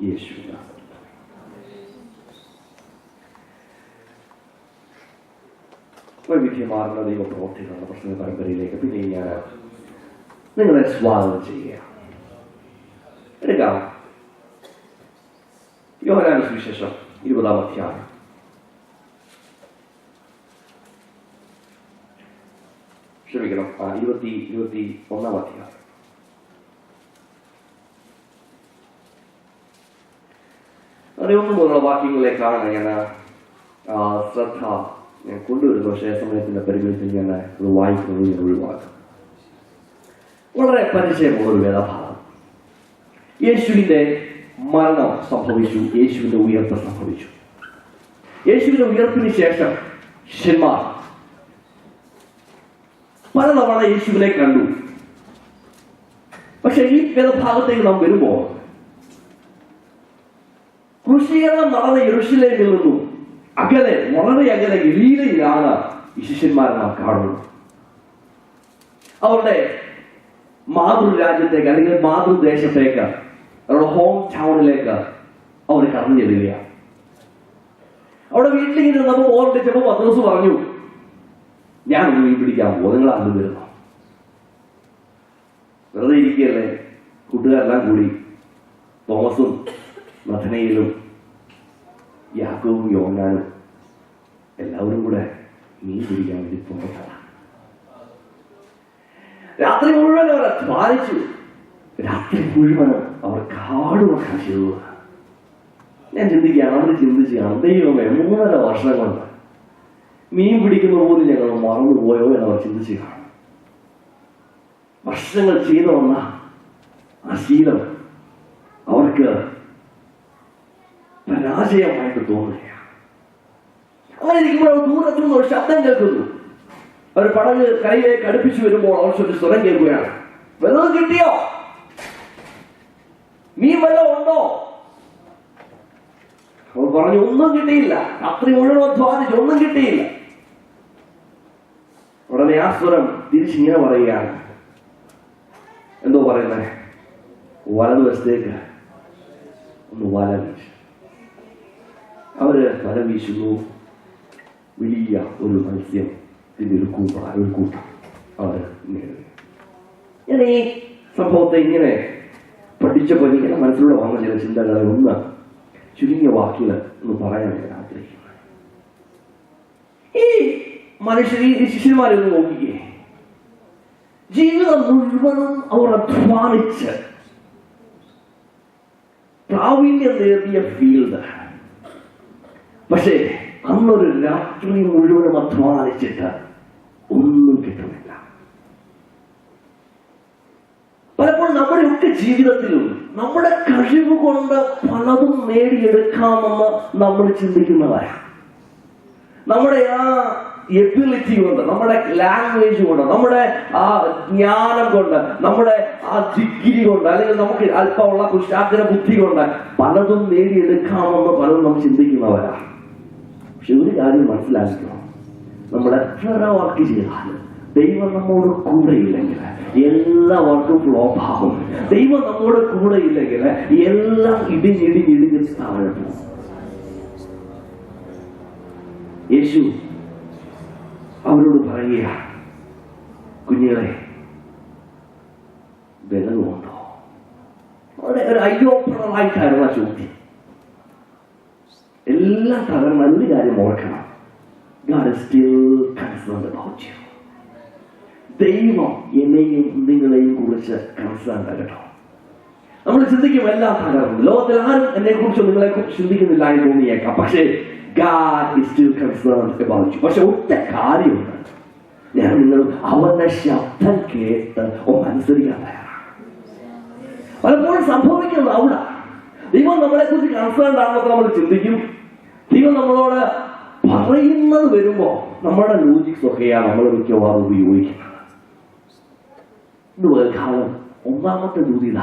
യേശുവിനാണ്. വൈവിധ്യമാർന്ന ദൈവപ്രവർത്തികളുടെ പ്രസംഗ പരമ്പരയിലേക്ക് പിന്നെ ഞാൻ നിങ്ങളെ സ്വാഗതം ചെയ്യുക. എടുക്കാം യോഹന്നാന്റെ സുവിശേഷം 20-ാം അധ്യായം. ക്ഷമിക്കണം, 21-ാം അധ്യായം. അറിയൊന്നു പോലുള്ള വാക്യങ്ങളിലേക്കാണ് ഞാൻ ശ്രദ്ധ ഞാൻ കൊണ്ടുവരുന്നു. പക്ഷേ സമയത്തിന്റെ പരിമിതിയിൽ ഞാൻ അത് വായിക്കുന്നത് ഞാൻ ഒഴിവാക്കും. വളരെ പരിചയമുള്ളൊരു വേദഭാഗം. യേശുവിന്റെ മരണം സംഭവിച്ചു, യേശുവിന്റെ ഉയർപ്പ് സംഭവിച്ചു. യേശുവിന്റെ ഉയർപ്പിന് ശേഷം ശിഷ്യന്മാർ പലതവണ യേശുവിനെ കണ്ടു. പക്ഷെ ഈ വേദഭാഗത്തേക്ക് നാം വരുമ്പോൾ ക്രൂശീകരണം നടന്ന യെരൂശലേമിൽ നിന്നും അകലെ, വളരെ അകലെ ഗലീലയിലാണ് ഈ ശിഷ്യന്മാരെ നാം കാണുന്നത്. അവരുടെ മാതൃരാജ്യത്തേക്ക് അല്ലെങ്കിൽ മാതൃദേശത്തേക്ക്, അവരുടെ ഹോം ടൗണിലേക്ക് അവർ കടന്നു ചെല്ലുകയാണ്. അവിടെ വീട്ടിലിങ്ങനെ നമ്മൾ ഓർമ്മിച്ചപ്പോൾ പത്രോസ് പറഞ്ഞു, ഞാനൊന്ന് മീൻ പിടിക്കാൻ പോകും, നിങ്ങൾ അന്ന് വരുന്നു. വെറുതെ ഇരിക്കുകയല്ലേ. കൂട്ടുകാരെല്ലാം കൂടി തോമസും നഥനയിലും യാക്കോബും യോഹന്നാനും എല്ലാവരും കൂടെ മീൻ പിടിക്കാൻ വേണ്ടി പുറത്താണ്. രാത്രി മുഴുവൻ അവർ അധ്വാനിച്ചു. രാത്രി മുഴുവൻ അവർ കാടുവെക്കാൻ ചെയ്തു. ഞാൻ ചിന്തിക്കുകയാണ്, അവർ ചിന്തിച്ചാണ്, ദൈവമേ 3.5 വർഷം കൊണ്ട് മീൻ പിടിക്കുന്ന പോലും ഞങ്ങൾ മറന്നുപോയോ എന്നവർ ചിന്തിച്ചു കാണും. വർഷങ്ങൾ ചെയ്തു വന്ന ആ ശീലം അവർക്ക് പരാജയമായിട്ട് തോന്നുകയാണ്. അങ്ങനെ ഇരിക്കുമ്പോൾ ദൂരത്തുനിന്ന് ഒരു ശബ്ദം കേൾക്കുന്നു. അവർ പടക് കരയിലേക്ക് അടുപ്പിച്ചു വരുമ്പോൾ അവർ ഒരു സ്വരം കേൾക്കുകയാണ്, വെള്ളം കിട്ടിയോ? മീൻ വല്ലതും ഉണ്ടോ? അവർ പറഞ്ഞു, ഒന്നും കിട്ടിയില്ല. രാത്രി മുഴുവൻ അധ്വാനിച്ചു, ഒന്നും കിട്ടിയില്ല. ഉടനെ ആ സ്വരം തിരിച്ചിങ്ങനെ പറയുകയാണ്, എന്തോ പറയുന്നത്, വലതുവശത്തേക്ക് ഒന്ന് വല വീശു. അവര് വല വീശുന്നു. വലിയ ഒരു മത്സ്യം ഒരു കൂട്ടം അവർ നേടുക. ഞാൻ ഈ സംഭവത്തെ ഇങ്ങനെ പഠിച്ചപ്പോൾ ഇങ്ങനെ മനസ്സിലൂടെ വന്ന ചില ചിന്തകളെ ഒന്ന് ചുരുങ്ങിയ വാക്കിൽ ഒന്ന് പറയാൻ ഞാൻ ആഗ്രഹിക്കുന്നു. ഈ മനുഷ്യർ, ഈ ശിഷ്യന്മാരെ ഒന്ന് നോക്കിക്കേ. ജീവിതം മുഴുവനും അവർ അധ്വാനിച്ച് പ്രാവീണ്യം നേടിയ ഫീൽഡ്. പക്ഷേ അന്നൊരു രാത്രി മുഴുവനും അധ്വാനിച്ചിട്ട് ഒന്നും കിട്ടുന്നില്ല. പലപ്പോഴും നമ്മുടെയൊക്കെ ജീവിതത്തിലും നമ്മുടെ കഴിവ് കൊണ്ട് പലതും നേടിയെടുക്കാമെന്ന് നമ്മൾ ചിന്തിക്കുന്നവരാണ്. നമ്മുടെ ആ എബിലിറ്റി കൊണ്ട്, നമ്മുടെ ലാംഗ്വേജ് കൊണ്ട്, നമ്മുടെ ആ ജ്ഞാനം കൊണ്ട്, നമ്മുടെ ആ ഡിഗ്രി കൊണ്ട്, അല്ലെങ്കിൽ നമുക്ക് അല്പമുള്ള കുശാഗ്ര ബുദ്ധി കൊണ്ട് പലതും നേടിയെടുക്കാമെന്ന് പലതും നാം ചിന്തിക്കുന്നവരാണ്. പക്ഷെ ഒരു കാര്യം മനസ്സിലാക്കണം, നമ്മൾ എത്ര വർക്ക് ചെയ്താലും ദൈവം നമ്മോട് കൂടെ ഇല്ലെങ്കിൽ എല്ലാ വർക്കും ഫ്ലോപ്പ് ആകും. ദൈവം നമ്മോട് കൂടെ ഇല്ലെങ്കിൽ എല്ലാം ഇടിഞ്ഞിടിഞ്ഞിടിഞ്ഞ് താഴെ പോകും. യേശു അവരോട് പറയുക, കുഞ്ഞുങ്ങളെ ബലമുണ്ടോ? അവിടെ ഒരു അയ്യോപ്പണമായിട്ടായിരുന്നു ആ ചോദ്യം. എല്ലാം തകർന്ന ഒരു കാര്യം ഓർക്കണം, God is still concerned about you. ദൈവം എന്നെയും നിങ്ങളെയും കുറിച്ച് കൺസേൺഡ് കേട്ടോ. നമ്മൾ ചിന്തിക്കും എല്ലാം തകർന്നു, ലോകത്തിൽ ആരും എന്നെ കുറിച്ചോ നിങ്ങളെ കുറിച്ച് ചിന്തിക്കുന്നില്ല എന്ന് തോന്നിയേക്കാം. പക്ഷേ God is still concerned about you. പക്ഷെ ഒറ്റ കാര്യമുണ്ട്, ഞാൻ നിങ്ങൾ അവന്റെ ശബ്ദം കേട്ട് അനുസരിക്കാൻ തയ്യാറാണ്. പലപ്പോഴും സംഭവിക്കുന്നത് അവിടെ ദൈവം നമ്മളെ കുറിച്ച് കൺസേൺഡ് ആണെന്നൊക്കെ നമ്മൾ ചിന്തിക്കും. ദൈവം നമ്മളോട് പറയുന്നത് വരുമ്പോ നമ്മുടെ ലോജിക്സ് ഒക്കെയാണ് നമ്മൾ മിക്കവാറും ഉപയോഗിക്കുന്നത്. കാലം ഒന്നാമത്തെ ദൂതിത,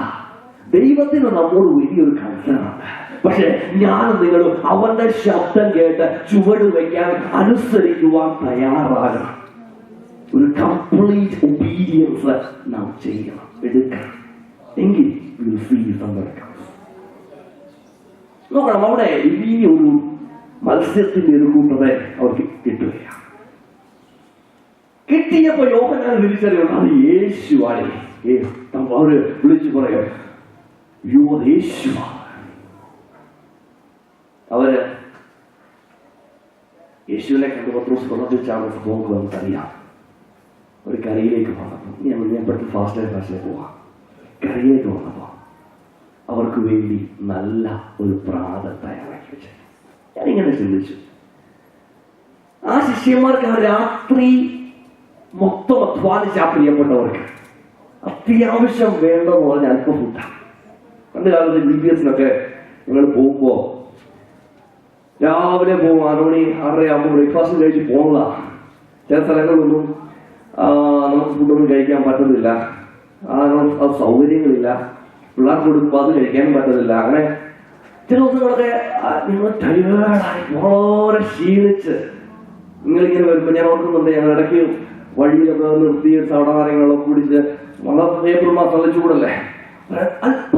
ദൈവത്തിന് നമ്മോട് വലിയൊരു കൺസേണാണ്. പക്ഷെ ഞാനും നിങ്ങളും അവന്റെ ശബ്ദം കേട്ട് ചുവട് വയ്ക്കാൻ അനുസരിക്കുവാൻ തയ്യാറാകണം. ഒരു കംപ്ലീറ്റ് ഒബീഡിയൻസ് നാം ചെയ്യണം, എടുക്കണം. എങ്കിൽ നോക്കണം, അവിടെ വലിയൊരു മത്സ്യത്തിന്റെ ഒരു കൂട്ടത്തെ അവർക്ക് കിട്ടുകയാണ്. കിട്ടിയപ്പോ യോഹന്നാൻ തിരിച്ചറിയണം അത് യേശുവാണ്. അവര് വിളിച്ചു പറയാം, യേശുവാ. അവര് യേശുവിനെ കണ്ട് പത്രോസ് പ്രവർത്തിച്ചാണ് സംഭവങ്ങൾ നമുക്കറിയാം. ഒരു കരയിലേക്ക് വന്നപ്പോൾ ഞാൻ പെട്ടെന്ന് ഫാസ്റ്റിലേക്ക് പോവാം. കരയിലേക്ക് വന്നപ്പോൾ അവർക്ക് വേണ്ടി നല്ല ഒരു പ്രാതൽ തയ്യാറാക്കി വെച്ചു. ഞാനിങ്ങനെ ചിന്തിച്ചു, ആ ശിഷ്യന്മാർക്ക് ആ രാത്രി മൊത്തം അധ്വാനിച്ച ആ പ്രിയപ്പെട്ടവർക്ക് അത്യാവശ്യം വേണ്ടെന്ന് പറഞ്ഞ അല്പ ഫുഡാണ്. പണ്ട് കാലത്ത് BBS-നൊക്കെ നിങ്ങൾ പോകുമ്പോ രാവിലെ പോകും, 6 മണി 6:30 ആകുമ്പോൾ ബ്രേക്ക്ഫാസ്റ്റ് കഴിച്ച് പോകുന്നതാ. ചില സ്ഥലങ്ങളിലൊന്നും നമുക്ക് ഫുഡൊന്നും കഴിക്കാൻ പറ്റുന്നില്ല, അത് സൗകര്യങ്ങളില്ല, പിള്ളേർക്ക് കൊടുക്കുമ്പോൾ അത് കഴിക്കാനും പറ്റുന്നില്ല. അങ്ങനെ ചില ദിവസങ്ങളൊക്കെ നിങ്ങൾ ടയേർഡായി വളരെ ക്ഷീണിച്ച് നിങ്ങളിങ്ങനെ വരുമ്പോൾ ഞാൻ ഓർക്കുന്നുണ്ട്, ഞങ്ങൾ ഇടയ്ക്ക് വഴിയിലൊക്കെ നിർത്തി സവടനാരങ്ങളൊക്കെ കുടിച്ച് വളരെ ഏപ്രിൽ മാസം നല്ല ചൂടല്ലേ, അല്പ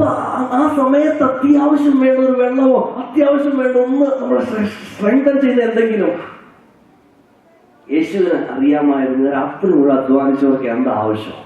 ആ സമയത്ത് അത്യാവശ്യം വേണ്ട ഒരു വെള്ളമോ അത്യാവശ്യം വേണ്ട ഒന്ന് നമ്മൾ സ്ട്രെങ്തൻ ചെയ്ത് എന്തെങ്കിലും. യേശുവിന് അറിയാമായിരുന്നു രാത്രി മുഴുവൻ അധ്വാനിച്ചവർക്ക് എന്താ ആവശ്യം.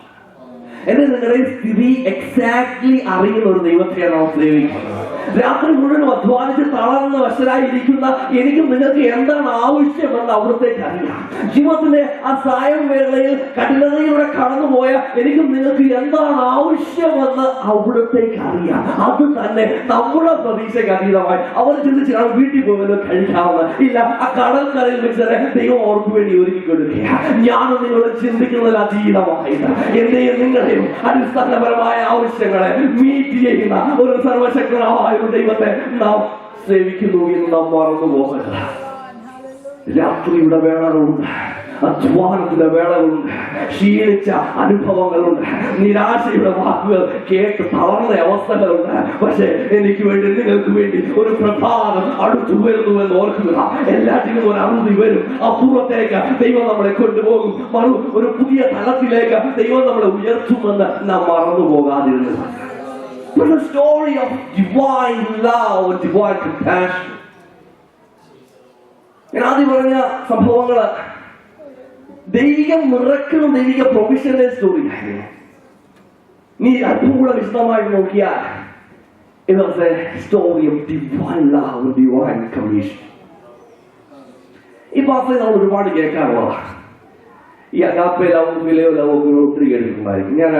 എന്നെ നിങ്ങളുടെ സ്ഥിതി എക്സാക്ട്ലി അറിയുന്ന ഒരു ദൈവത്തെയാണ് നാം സേവിക്കുന്നത്. രാത്രി മുഴുവൻ അധ്വാനിച്ച് തളർന്ന് വശരായിരിക്കുന്ന എനിക്കും നിങ്ങൾക്ക് എന്താണ് ആവശ്യമെന്ന് അവിടത്തേക്ക് അറിയാം. ജീവിതത്തിന്റെ ആ സായം വേളയിൽ കഠിനതയിലൂടെ കടന്നുപോയ എനിക്കും നിങ്ങൾക്ക് എന്താണ് ആവശ്യമെന്ന് അവിടത്തേക്ക് അറിയാം. അത് തന്നെ നമ്മുടെ പ്രതീക്ഷയ്ക്ക് അതീതമായി അവർ ചിന്തിച്ച് കാണും, വീട്ടിൽ പോകലോ കഴിക്കാവുന്ന ഇല്ല, ആ കടൽക്കരയിൽ വെച്ചത് ദൈവം അവർക്ക് വേണ്ടി ഒരുക്കി കൊടുക്കുക. ഞാനും നിങ്ങളും ചിന്തിക്കുന്നതിൽ അതീതമായിട്ട് എന്റെയും നിങ്ങളുടെയും അടിസ്ഥാനപരമായ ആവശ്യങ്ങളെ മീറ്റ് ചെയ്യുന്ന ഒരു സർവശക്തനായ ദൈവത്തെ നാം സേവിക്കുന്നു എന്ന് നാം മറന്നു പോകരുത്. രാത്രിയുടെ വേളകളുണ്ട്, അധ്വാനത്തിന്റെ വേളകളുണ്ട്, ക്ഷീണിച്ച അനുഭവങ്ങളുണ്ട്, നിരാശയുടെ വാക്കുകൾ കേട്ട് തളർന്ന അവസ്ഥകളുണ്ട്. പക്ഷെ എനിക്ക് വേണ്ടി നിങ്ങൾക്ക് വേണ്ടി ഒരു പ്രഭാതം അടുത്തു വരുന്നുവെന്ന് ഓർക്കുക. എല്ലാറ്റിനും ഒരു അറുതി വരും. അപ്പുറത്തേക്ക് ദൈവം നമ്മളെ കൊണ്ടുപോകും. ഒരു പുതിയ തലത്തിലേക്ക് ദൈവം നമ്മളെ ഉയർത്തുമെന്ന് നാം മറന്നു പോകാതിരുന്നു. It's a story of divine love and divine compassion. ഞാൻ ആദ്യം പറഞ്ഞ സംഭവങ്ങള് ദൈവിക മിറക്കിളും ദൈവിക പ്രൊവിഷന്റെ സ്റ്റോറി. നീ അല്പം കൂടെ വിശദമായിട്ട് നോക്കിയാൽ it was a story of divine love and divine commission. ഈ ഭാഷ നമ്മൾ ഒരുപാട് കേൾക്കാറുള്ളതാണ്. ഈ അഗാപ്പെ ലവും ഫിലിയോ ലവും ഒത്തിരി കേട്ടിട്ടുണ്ടായിരിക്കും. ഞാൻ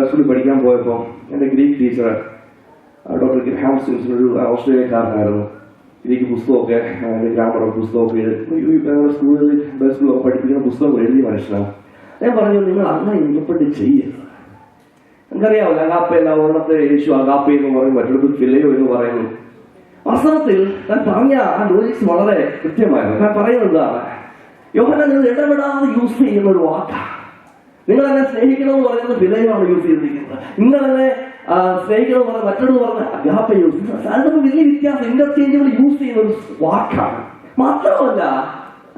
സ്കൂളിൽ പഠിക്കാൻ പോയപ്പോൾ എൻ്റെ Greek teacher doctor Graham Simpson ഒരു ഓസ്ട്രേലിയക്കാരനായിരുന്നു. ഗ്രീക്ക് പുസ്തകമൊക്കെ ഗ്രാമർ പുസ്തകമൊക്കെ സ്കൂളിൽ സ്കൂളൊക്കെ പഠിപ്പിക്കുന്ന പുസ്തകം എഴുതിയ മനുഷ്യനാണ്. ഞാൻ പറഞ്ഞു, നിങ്ങൾ അങ്ങനെ ഇൻപെട്ട് ചെയ്യരുത്. നമുക്കറിയാമല്ലോ, അഗാപ്പയല്ല ഒരെണ്ണത്തെ യേശു അഗാപ്പെ എന്ന് പറയും, മറ്റൊരു ഫിലയോ എന്ന് പറയുന്നു. വാസ്തവത്തിൽ ഞാൻ പറഞ്ഞ ആ ലോജിക്സ് വളരെ കൃത്യമായിരുന്നു. ഞാൻ പറയുന്നതാണ്, യോഹന്നാൻ നിങ്ങൾ ഇടപെടാതെ യൂസ് ചെയ്യുന്ന ഒരു വാക്കാണ്. നിങ്ങൾ എന്നെ സ്നേഹിക്കണമെന്ന് പറയുന്നത് വിലയാണ് യൂസ് ചെയ്തിരിക്കുന്നത്. നിങ്ങൾ എന്നെ സ്നേഹിക്കണമെന്ന് പറഞ്ഞാൽ മറ്റൊരു പറഞ്ഞ അഗാപ്പ യൂസ് ചെയ്യുന്നത്. അതിനൊക്കെ വലിയ വ്യത്യാസം, ഇന്റർചേഞ്ചബിൾ യൂസ് ചെയ്യുന്ന ഒരു വാക്കാണ്. മാത്രമല്ല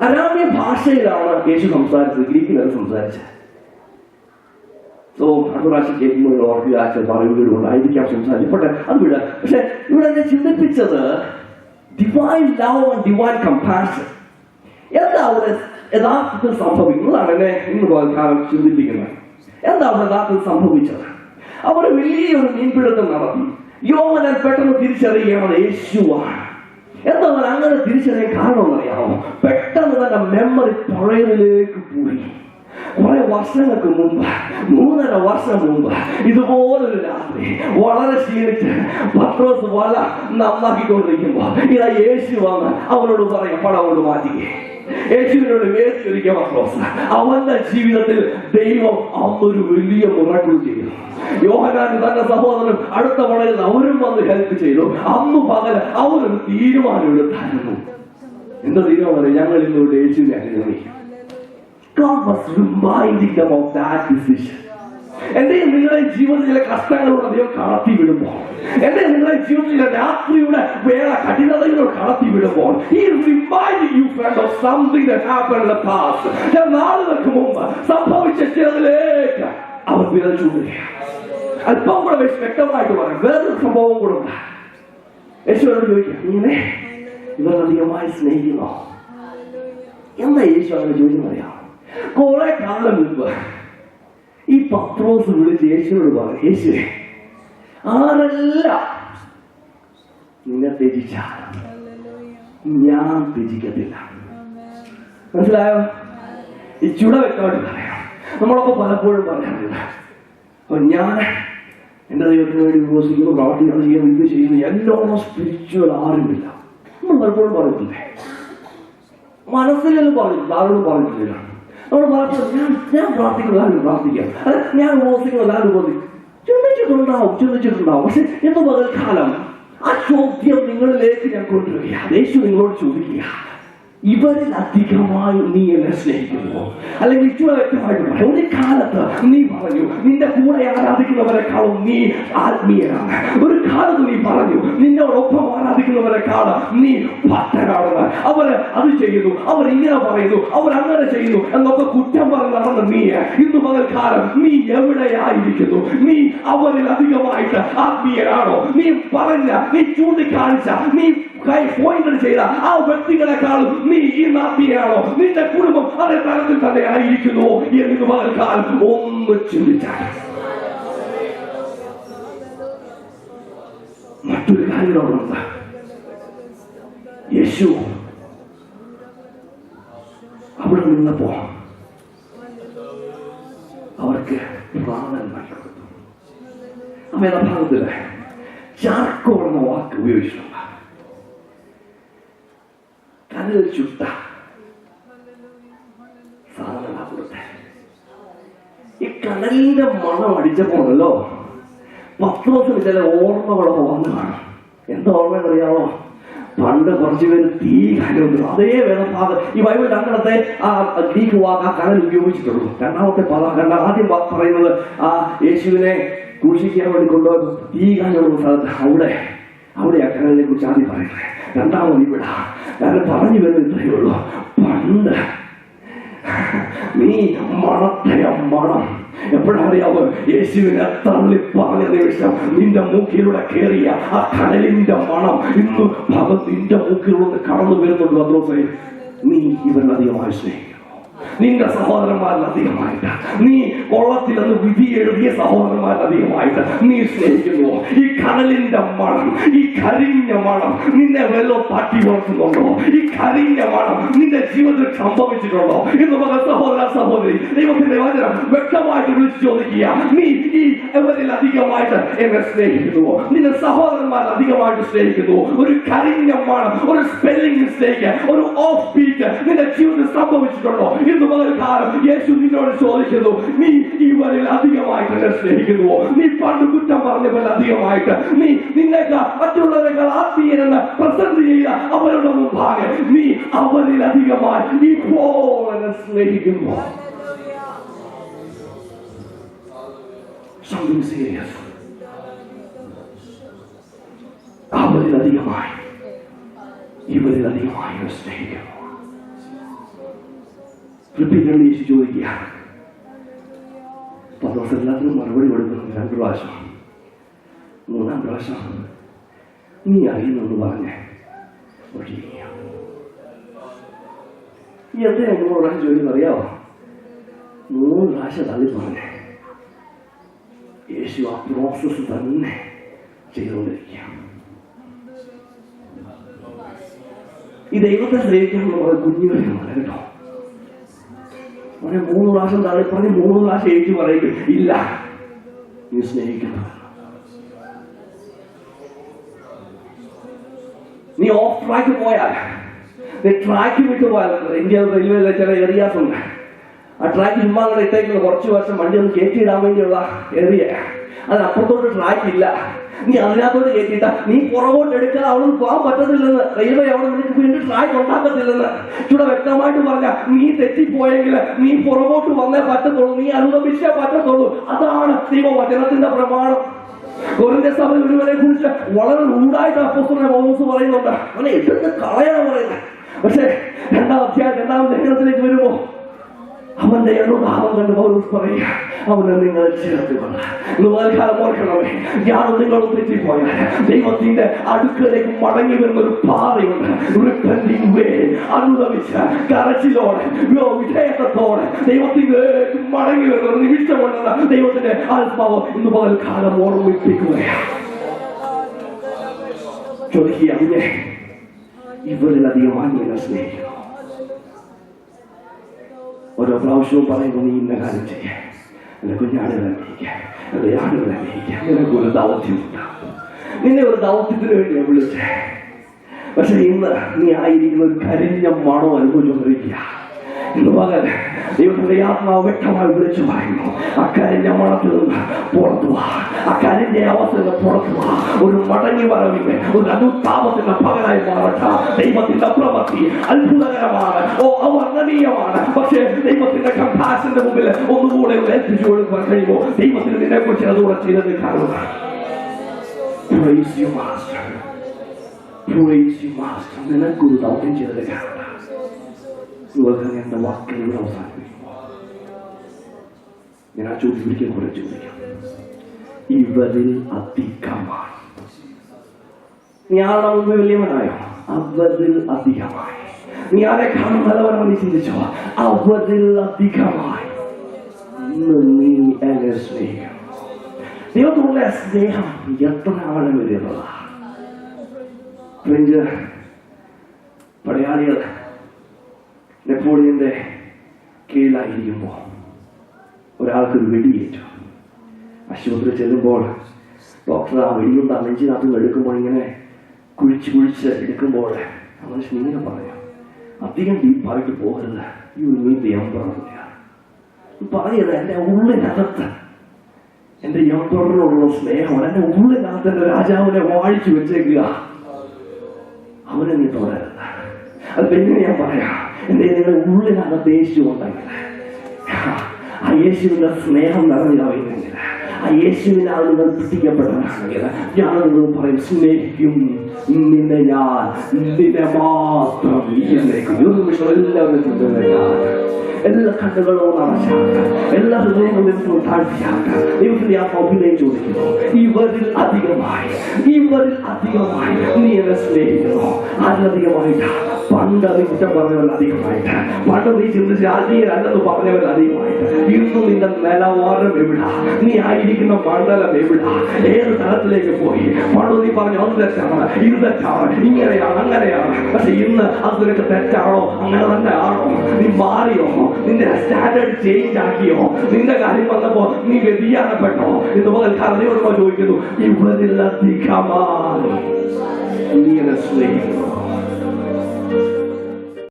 അരാമ്യ ഭാഷയിലാണ് യേശു സംസാരിച്ചത്, ഗ്രീക്കിലാണ് സംസാരിച്ചത്. സോ അടുത്ത പ്രാവശ്യം കേൾക്കുമ്പോൾ ഓർക്കുക, പറയുന്നതുകൊണ്ടായിരിക്കാം സംസാരിക്കട്ടെ, അത് വിട. പക്ഷെ ഇവിടെ എന്നെ ചിന്തിപ്പിച്ചത് divine love and divine compassion എന്താ അവിടെ യഥാർത്ഥത്തിൽ സംഭവിക്കുന്നതാണ് എന്നെ ഇന്ന് കാലം ചിന്തിപ്പിക്കുന്നത്. എന്താ അവിടെ യഥാർത്ഥത്തിൽ സംഭവിച്ചത്? അവർ വലിയൊരു മീൻപിടുത്തം നടത്തി. യോഹന്നാൻ പെട്ടെന്ന് തിരിച്ചറിയണം യേശുവാണ്. എന്താ അവർ അങ്ങനെ തിരിച്ചറിയാൻ കാരണം എന്നറിയാമോ? പെട്ടെന്ന് തന്നെ മെമ്മറി പഴയതിലേക്ക് പോയി. കുറെ വർഷങ്ങൾക്ക് മുമ്പ്, 3.5 വർഷം മുമ്പ് ഇതുപോലൊരു രാത്രി വളരെ ക്ഷീണിച്ച് പത്രോസ് വല നന്നാക്കിക്കൊണ്ടിരിക്കുമ്പോ ഇതാ യേശു വന്ന് അവനോട് പറയാം, പടം കൊണ്ട് മാറ്റിക്കേ. യേശുവിനോട് വേദിയൊരുക്കിയ പത്രോസ് അവന്റെ ജീവിതത്തിൽ ദൈവം അന്നൊരു വലിയ മിറക്കിൾ ചെയ്തു. യോഹന്നാൻ തന്റെ സഹോദരൻ അടുത്ത പടയിൽ അവരും വന്ന് ഹെൽപ്പ് ചെയ്തു. അന്ന് പകല് അവരൊരു തീരുമാനം എടുത്തായിരുന്നു. എന്താ തീരുമാനം? ഞങ്ങൾ ഇന്നോട് യേശുവിനെ അനുഗമിക്കും. God was reminding them of that decision. എന്റെയും നിങ്ങളുടെ ജീവിതത്തിലെ കഷ്ടങ്ങളിലൂടെ ദൈവം കടത്തി വിടുമ്പോൾ, എന്റെയും നിങ്ങളുടെ ജീവിതത്തിലെ രാത്രിയുടെ വേറെ കഠിനതയിലൂടെ കടത്തി വിടുമ്പോൾ, He is reminding you friend of something that happened in the past. ചില നാളുകൾക്ക് മുമ്പ് സംഭവിച്ച ചിലതിലേക്ക് അവർ വിരൽ ചൂണ്ടുകയാണ്. അല്പം കൂടെ വ്യക്തമായിട്ട് പറയാം. വേറൊരു സംഭവം കൂടെ ഉണ്ട്. യേശുവിനോട് ചോദിക്കാം, ഇങ്ങനെ ഇവരധികമായി സ്നേഹിക്കുന്നോ? എന്താ യേശു അങ്ങനെ ചോദിക്കുന്നറിയാം? കുറെ കാലം മുമ്പ് ഈ പത്രോസ് വിളിച്ച് യേശുവിനോട് പറഞ്ഞു, യേശുവേ, ആരെല്ലാം നിന്നെ ത്യജിച്ചാൽ ഞാൻ ത്യജിക്കത്തില്ല. മനസ്സിലായോ? ഈ ചുട വ്യക്തമായിട്ട് പറയാം. നമ്മളൊക്കെ പലപ്പോഴും പറയാറുണ്ട്, അപ്പൊ ഞാൻ എന്റെ ദൈവത്തിന് വേണ്ടി ഉപവസിക്കുന്നു, പ്രാർത്ഥിക്കുന്നു, ചെയ്യുന്നു, ഇത് ചെയ്യുന്നു, എല്ലാം സ്പിരിച്വൽ ആരുമില്ല. നമ്മൾ പലപ്പോഴും പറഞ്ഞിട്ടില്ലേ? മനസ്സിലെല്ലാം പറഞ്ഞിട്ടില്ല, ആരോടും പറഞ്ഞിട്ടില്ല. നമ്മൾ പറഞ്ഞത് ഞാൻ പ്രാർത്ഥിക്കുന്നു, ആരും പ്രാർത്ഥിക്കാം, അല്ല ഞാൻ ഉപവസിക്കുന്നു, ആരും ഉപവസിക്കും. ചിന്തിച്ചിട്ടുണ്ടാവും. പക്ഷെ ഇന്ന് പകൽക്കാലം ആ ചോദ്യം നിങ്ങളിലേക്ക് ഞാൻ കൊണ്ടുവരിക. യേശു നിങ്ങളോട് ചോദിക്കുക, ഇവരിൽ അധികമായി നീ എന്നെ സ്നേഹിക്കുന്നു? അല്ലെങ്കിൽ ഇച്ചിരി വ്യക്തമായിട്ട് പറയാം, ഒരു കാലത്ത് നീ പറഞ്ഞു നിന്റെ കൂടെ ആരാധിക്കുന്നവരെക്കാളും നീ ആത്മീയനാണ്. ഒരു കാലത്ത് നീ പറഞ്ഞു നിന്നോടൊപ്പം ആരാധിക്കുന്നവരെക്കാളും നീ ഭക്തനാണെന്ന്. അവര് അത് ചെയ്യുന്നു, അവർ ഇങ്ങനെ പറയുന്നു, അവർ അങ്ങനെ ചെയ്യുന്നു എന്നൊക്കെ കുറ്റം പറഞ്ഞ് നടന്ന നീ ഇന്ന് പകൽക്കാലം നീ എവിടെയായിരിക്കുന്നു? നീ അവരിൽ അധികമായിട്ട് ആത്മീയനാണോ? നീ പറഞ്ഞ, നീ ചൂണ്ടിക്കാണിച്ച, നീ പോയിന്റ് ചെയ്ത ആ വ്യക്തികളെക്കാളും നീ ഈ ആത്മീയനാണോ? നിന്റെ കുടുംബം അതേ തരത്തിൽ തന്നെ ആയിരിക്കുന്നു എന്ന് പകൽക്കാലം ഒന്ന് ചിന്തിച്ചാൽ. മറ്റൊരു കാര്യമുണ്ട്. യേശു അവിടെ നിന്നപ്പോ അവർക്ക് പ്രാണൻ നൽകുന്നു. അമ്മയുടെ ഭാഗത്തില് ചാർക്കോൾ എന്ന വാക്ക് ഉപയോഗിച്ചിട്ടുണ്ട്. കനൽ ചുട്ട സാധനമാണ് കൊടുത്തത്. ഈ കനലിന്റെ മണം അടിച്ചപ്പോഴല്ലോ പത്രോസിന് ചില ഓർമ്മകളൊക്കെ വന്നു കാണും. എന്താ ഓർമ്മയെന്നറിയാമോ? പണ്ട് കുറച്ചു പേര് തീ കനൽ, അതേ വേദഭാഗം ഈ ബൈബിൾ രണ്ടിടത്തെ ആ ഗ്രീക്ക് വാക്ക് ആ കനൽ ഉപയോഗിച്ചിട്ടുള്ളൂ. രണ്ടാമത്തെ ആദ്യം പറയുന്നത് ആ യേശുവിനെ ക്രൂശിക്കാൻ വേണ്ടി കൊണ്ടുപോയി തീ കനലുള്ള സ്ഥലത്ത് അവിടെ ആ കനലിനെ കുറിച്ച് ആദ്യം പറയുന്നത്. രണ്ടാമത് ഇവിടെ ഞാൻ പറഞ്ഞു വരുന്നത് ഇത്രയേ ഉള്ളൂ. പണ്ട് നീ മണത്തയ മണം എപ്പോഴറിയാവോ? യേശുവിനെ തള്ളി പറഞ്ഞ നിമിഷം നിന്റെ മൂക്കിലൂടെ കയറിയ ആ കനലിന്റെ മണം ഇന്ന് നിന്റെ മൂക്കിലൂടെ കടന്നു വരുന്നുണ്ട്. പത്രോസേ, നീ ഇവരധികമായി സ്നേഹിക്കുന്നു. നിന്റെ സഹോദരന്മാരിലധികമായിട്ട്, നീ കൊള്ളത്തിലെന്ന് വിധി എഴുതിയ സഹോദരന്മാരിലധികമായിട്ട് നീ സ്നേഹിക്കുന്നു. ഈ കനലിന്റെ മണം, ഈ കരിഞ്ഞ മണം നിന്നെ വല്ലോ തട്ടി വളർത്തുന്നുണ്ടോ? ഈ കരിഞ്ഞ മണം നിന്റെ ജീവിതത്തിൽ സംഭവിച്ചിട്ടുണ്ടോ? ഇന്ന് മകൾ സഹോദര സഹോദരി, ദൈവത്തിന്റെ വചനം വ്യക്തമായിട്ട് വിളിച്ചു ചോദിക്കുക, നീ ഈ ഇവരിൽ അധികമായിട്ട് എന്നെ സ്നേഹിക്കുന്നുവോ? നിന്റെ സഹോദരന്മാർ അധികമായിട്ട് സ്നേഹിക്കുന്നു? ഒരു കരിഞ്ഞ മണം, ഒരു സ്പെല്ലിംഗ് മിസ്റ്റേക്ക്, ഒരു ഓഫ് ബീറ്റ് നിന്റെ ജീവിതത്തിൽ സംഭവിച്ചിട്ടുണ്ടോ? ഇന്ന് പകൽക്കാലം യേശു നിന്നോട് ചോദിക്കുന്നു, നീ ഇവരിൽ അധികമായിട്ട് എന്നെ സ്നേഹിക്കുന്നുവോ? നീ പണ്ട് കുറ്റം പറഞ്ഞവരിൽ അധികമായിട്ട്, നീ നിന്നേക്കാൾ മറ്റുള്ളവരെക്കാൾ ആത്മീയനെന്ന് പ്രസന്റ് ചെയ്ത അവരുടെ മുമ്പാകെ നീ അവരിൽ അധികമായി ഇപ്പോൾ എന്നെ സ്നേഹിക്കുന്നു. Something serious. അവരിലധികമായി ഇവരിലധികമായി സ്നേഹിക്കുന്നു. പിന്നീട് യേശു ചോദിക്കുക, പത്രോസ് എല്ലാത്തിനും മറുപടി കൊടുക്കുന്നു. 2 പ്രാവശ്യം, 3-ാം പ്രാവശ്യം നീ അറിയുന്നെന്ന് പറഞ്ഞ് നീ എന്തിനാ 3 പ്രാവശ്യം ചോദിക്കുന്നു അറിയാവോ? 3 പ്രാവശ്യം തള്ളി പറഞ്ഞേ യേശു ആ പ്രോസസ് തന്നെ ചെയ്തുകൊണ്ടിരിക്കുക. ഈ ദൈവത്തെ സ്നേഹിക്കാനുള്ള കുറെ കുഞ്ഞുങ്ങളെയാണ് കേട്ടോ. 3 പ്രാവശ്യം തള്ളി പറഞ്ഞ് 3 പ്രാവശ്യം ഏറ്റു പറയും, ഇല്ല നീ സ്നേഹിക്കണം. നീ ഓഫ് ട്രാക്ക് പോയാൽ, നീ ട്രാക്ക് വിട്ടു പോയാൽ, ഇന്ത്യൻ റെയിൽവേയിലെ ചില ഏരിയാസ് ഉണ്ട്, ആ ട്രാക്ക് ചുമ്മാ കൂടെ ഇട്ടേക്കുന്നത് കുറച്ച് വർഷം വണ്ടി ഒന്ന് കയറ്റിയിടാൻ വേണ്ടിയുള്ള ഏരിയ, അതിനപ്പുറത്തോട്ട് ട്രാക്ക് ഇല്ല. നീ അതിനകത്തോട്ട് കയറ്റിയിട്ട നീ പുറകോട്ട് എടുക്കുക, അവിടെ പോകാൻ പറ്റത്തില്ലെന്ന്, റെയിൽവേ അവിടെ നിനക്ക് വീണ്ടും ട്രാക്ക് ഉണ്ടാക്കത്തില്ലെന്ന് ഇവിടെ വ്യക്തമായിട്ട് പറഞ്ഞ, നീ തെറ്റിപ്പോയെങ്കിൽ നീ പുറകോട്ട് വന്നേ പറ്റത്തുള്ളൂ, നീ അനുഗമിച്ചേ പറ്റത്തുള്ളൂ. അതാണ് ദൈവവചനത്തിന്റെ പ്രമാണം. കൊരിന്ത്യർ സഭയിൽ ഒരുവരെ കുറിച്ച് വളരെ റൂഡായിട്ട് അപ്പോസ്തലനായ പൗലോസ് പറയുന്നുണ്ട്, അവനെ എടുത്ത് കളയാൻ പറയുന്നത്. പക്ഷേ 2-ാം അധ്യായം 2-ാം ലേഖനത്തിലേക്ക് വരുമ്പോ അവന്റെ അനുഭാവം കണ്ട് പൗലോസ് പറയുക, അവനെ നിങ്ങൾ ചേർത്തുകൊള്ള. കാലം ഓർക്കണമേ, ഞാൻ നിങ്ങൾ തെറ്റിപ്പോയാൽ ദൈവത്തിന്റെ അടുക്കലേക്ക് മടങ്ങി വരുന്ന ഒരു പാതയുണ്ട്. അനുഭവിച്ച് കരച്ചിലോടെ വിധേയത്വത്തോടെ ദൈവത്തിലേക്ക് മടങ്ങി വരുന്ന ഒരു നിമിഷമുണ്ടെന്ന് ദൈവത്തിന്റെ ആത്മാവ് ഇന്ന് പകൽക്കാലം ഓർമ്മിപ്പിക്കുകയാണ്. ചോദിക്കുക, അതിനെ ഇവരിലധികമായി എന്നെ സ്നേഹിക്കുന്നു. ഓരോ പ്രാവശ്യവും പറയുന്നു, നീ ഇന്ന കാര്യം ചെയ്യാൻ, എന്റെ കുഞ്ഞാടുകളെ മേയിക്കാൻ, എന്റെ ആടുകളെ മേയിക്കാൻ, നിനക്കൊരു ദൗത്യമുണ്ടാകും. നിന്നെ ഒരു ദൗത്യത്തിന് വേണ്ടിയാണ് വിളിച്ചേ. പക്ഷെ ഇന്ന് നീ ആയിരിക്കുന്ന ഒരു കരിഞ്ഞ മണോ അനുഭവിച്ചുകൊണ്ടിരിക്കുക. ഇന്ന് പകൽ ദൈവത്തിന്റെ ആത്മാവ് വ്യക്തമായി വിളിച്ചു പറയുന്നു, ആ കരിഞ്ഞ മണത്തിൽ നിന്ന് പുറത്തു വാ, ആ കരിഞ്ഞ അവസ്ഥയിൽ നിന്ന് പുറത്തു വാ. ഒരു മടങ്ങി വരവിന്റെ ഒരു അനുതാപത്തിന്റെ പകലായി മാറട്ടെ. ദൈവത്തിന്റെ പ്രവൃത്തി അത്ഭുതകരമാണ്, അവർണ്ണനീയമാണ്. പക്ഷേ ദൈവത്തിന്റെ കമ്പാഷന്റെ മുമ്പിൽ ഒന്നുകൂടെ ഏൽപ്പിച്ചു കൊടുക്കാൻ കഴിയുമോ? ദൈവത്തിന് നിന്നെ കുറിച്ച് അതുകൂടെ ചെയ്തത് കാണുക. നിനക്കൊരു ദൗത്യം ചെയ്തത് കാണുക. എന്റെ വാക്കുകൾ അവസാനിപ്പിക്കുമ്പോൾ ഞാൻ ആ ചോദ്യം ഒരിക്കൽ കൂടെ ചോദിക്കാം, ഇവരിൽ അധികമാണ്. നീ ആളുടെ മുമ്പ് വലിയവനായോ? അവരിൽ അധികമായി. നീ ആരെക്കാളും നല്ലവനാണെന്ന് ചിന്തിച്ചോ? അവരിൽ അധികമായി നീ എന്നെ സ്നേഹിക്കണം. ദൈവത്തോടുള്ള സ്നേഹം എത്ര ആഴം വരുന്നതാണ്. ഫ്രഞ്ച് പടയാളികൾ നെപ്പോളിയന്റെ കീഴിലായിരിക്കുമ്പോൾ ഒരാൾക്കൊരു വെടിയേറ്റു. ആശുപത്രി ചെല്ലുമ്പോൾ ഡോക്ടർ ആ വെടിയുണ്ട് ആ നെഞ്ചിനകത്ത് എടുക്കുമ്പോൾ ഇങ്ങനെ കുഴിച്ച് എടുക്കുമ്പോൾ മനുഷ്യൻ ഇങ്ങനെ പറയാം, അധികം ഡീപ്പായിട്ട് പോകരുത്, യു മീറ്റ് ദി എംപറർ. പറയരുത്, എന്റെ ഉള്ളിനകത്ത് എന്റെ എംപററിനോടുള്ള സ്നേഹമാണ്. എന്റെ ഉള്ളിനകത്ത് എന്റെ രാജാവിനെ വാഴിച്ചു വെച്ചേക്കുക, അവനെ നീ തുടരുത്. അത് പിന്നെ ഞാൻ പറയാം, എന്റെ നിങ്ങളുടെ ഉള്ളിനകത്ത് യേശു ഉണ്ടെങ്കിൽ, ആ യേശുവിന്റെ സ്നേഹം നിറഞ്ഞിറങ്ങിയെങ്കിൽ, ആ യേശുവിനാൽ നിങ്ങൾ പിടിക്കപ്പെട്ടവരാണെങ്കിൽ, ഞാൻ നിങ്ങളും പറയും, സ്നേഹിക്കും നിന്നെ ഞാൻ, നിന്നെ മാത്രം എന്നേക്കും. ഒരു നിമിഷം എല്ലാവരും എല്ലാ കണ്ണുകളും അടച്ചാക്കുക, എല്ലാ ഹൃദയങ്ങളും താഴ്ത്തിയാക്കുക. ദൈവത്തിന്റെ ആ അഭിനയം ചോദിക്കുന്നു, ഇവരിൽ അധികമായി നീ എന്നെ സ്നേഹിക്കുന്നു. അതിലധികമായിട്ട് പണ്ട് നീ കുറ്റം പറഞ്ഞവർ അധികമായിട്ട്, പണ്ട് നീ ചിന്തിച്ച് ആത്മീയരല്ലെന്ന് പറഞ്ഞവർ അധികമായിട്ട്, ഇന്നും നിന്റെ നിലവാരം എവിടാ? നീ ആയിരിക്കുന്ന മണ്ഡലം എവിടാ? ഏത് തലത്തിലേക്ക് പോയി? പണ്ട് നീ പറഞ്ഞു അത് തെറ്റാണ്, ഇത് തെറ്റാണ്, ഇങ്ങനെയാണ്, അങ്ങനെയാണ്. പക്ഷെ ഇന്ന് അത് നിനക്ക് തെറ്റാണോ? അങ്ങനെ തന്നെ ആണോ? നീ മാറിയോ? നിന്റെ സ്റ്റാൻഡേർഡ് ചേഞ്ച് ആക്കിയോ? നിന്റെ കാര്യം വന്നപ്പോ നീ വ്യതിയാനപ്പെട്ടോ? ഇത് മുതൽ കഥയോടുമ്പോ ചോദിക്കുന്നു, ഇവരിലധികമായി നീ എന്നെ സ്നേഹിക്കുന്നു.